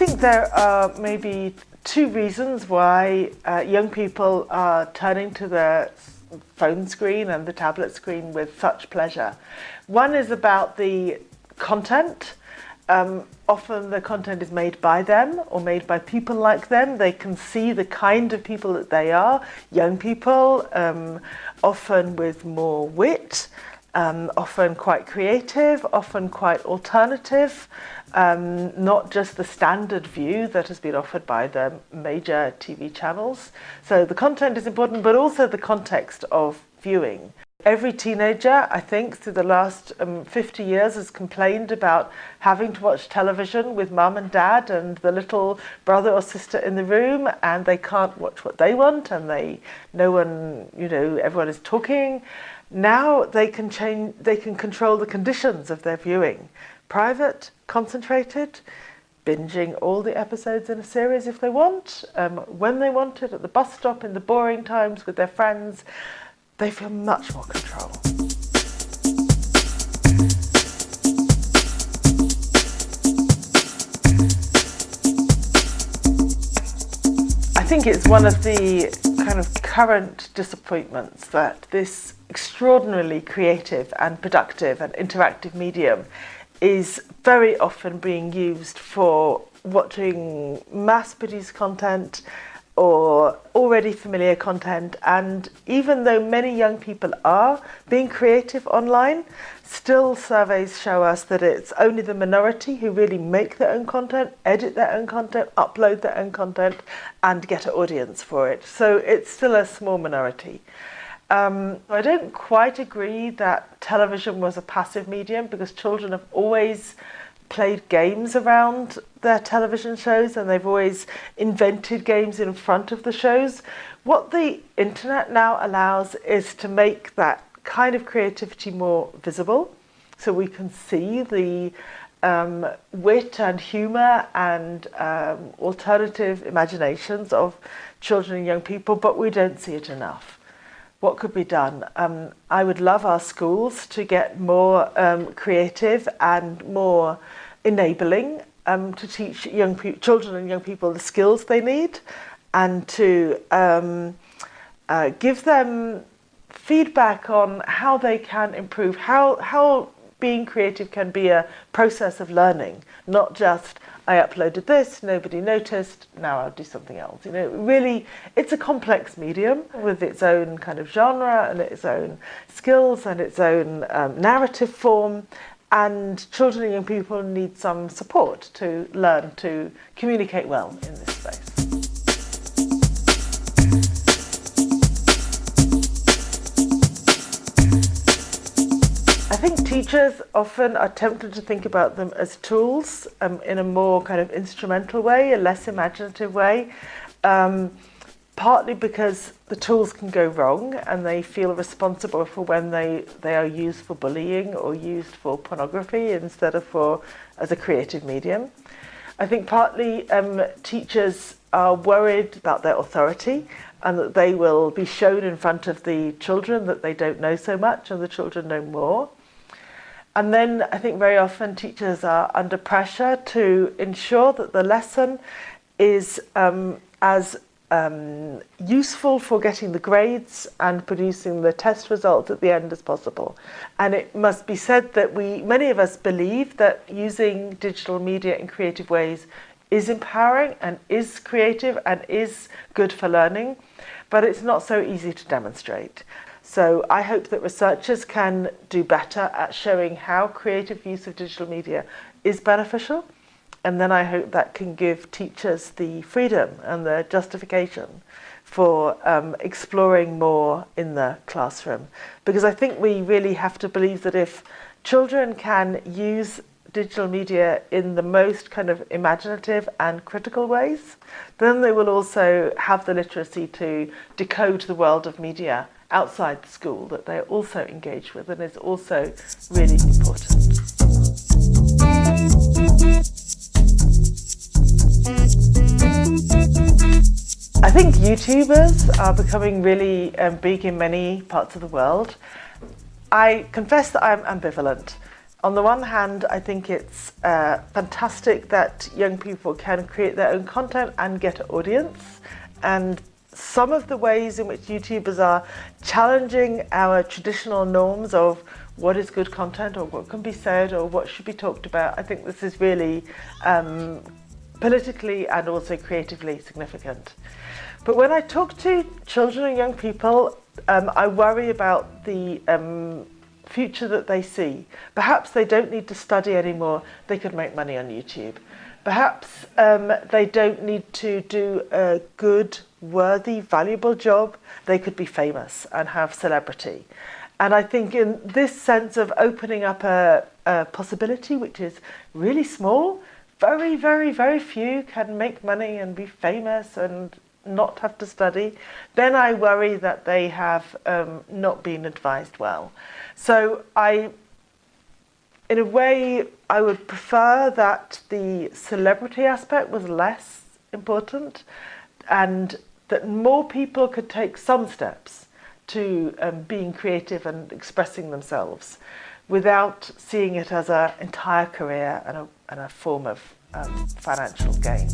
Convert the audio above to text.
think there are maybe two reasons why young people are turning to the phone screen and the tablet screen with such pleasure. One is about the content. Often the content is made by them or made by people like them. They can see the kind of people that they are, young people, often with more wit, often quite creative, often quite alternative, not just the standard view that has been offered by the major TV channels. So the content is important, but also the context of viewing. Every teenager, I think, through the last 50 years has complained about having to watch television with mum and dad and the little brother or sister in the room, and they can't watch what they want, and everyone is talking. Now they can control the conditions of their viewing. Private, concentrated, binging all the episodes in a series if they want, when they want it, at the bus stop, in the boring times with their friends. They feel much more control. I think it's one of the kind of current disappointments that this extraordinarily creative and productive and interactive medium is very often being used for watching mass-produced content or already familiar content, and even though many young people are being creative online, still surveys show us that it's only the minority who really make their own content, edit their own content, upload their own content, and get an audience for it. So it's still a small minority. I don't quite agree that television was a passive medium, because children have always played games around their television shows, and they've always invented games in front of the shows. What the internet now allows is to make that kind of creativity more visible, so we can see the wit and humour and alternative imaginations of children and young people, but we don't see it enough. What could be done? I would love our schools to get more creative and more enabling to teach children and young people the skills they need, and to give them feedback on how they can improve, how being creative can be a process of learning, not just I uploaded this, nobody noticed, now I'll do something else. Really, it's a complex medium with its own kind of genre and its own skills and its own narrative form. And children and young people need some support to learn to communicate well in this space. I think teachers often are tempted to think about them as tools in a more kind of instrumental way, a less imaginative way, partly because the tools can go wrong and they feel responsible for when they are used for bullying or used for pornography instead of as a creative medium. I think partly teachers are worried about their authority and that they will be shown in front of the children that they don't know so much and the children know more. And then I think very often teachers are under pressure to ensure that the lesson is as useful for getting the grades and producing the test results at the end as possible. And it must be said that many of us believe that using digital media in creative ways is empowering and is creative and is good for learning, but it's not so easy to demonstrate. So I hope that researchers can do better at showing how creative use of digital media is beneficial. And then I hope that can give teachers the freedom and the justification for exploring more in the classroom. Because I think we really have to believe that if children can use digital media in the most kind of imaginative and critical ways, then they will also have the literacy to decode the world of media outside the school that they're also engaged with, and is also really important. I think YouTubers are becoming really big in many parts of the world. I confess that I'm ambivalent. On the one hand, I think it's fantastic that young people can create their own content and get an audience. And some of the ways in which YouTubers are challenging our traditional norms of what is good content or what can be said or what should be talked about, I think this is really politically and also creatively significant. But when I talk to children and young people, I worry about the future that they see. Perhaps they don't need to study anymore, they could make money on YouTube. Perhaps they don't need to do a good, worthy, valuable job, they could be famous and have celebrity. And I think in this sense of opening up a possibility which is really small, very, very, very few can make money and be famous and not have to study, then I worry that they have not been advised well. So in a way, I would prefer that the celebrity aspect was less important and that more people could take some steps to being creative and expressing themselves without seeing it as an entire career and a form of financial gain.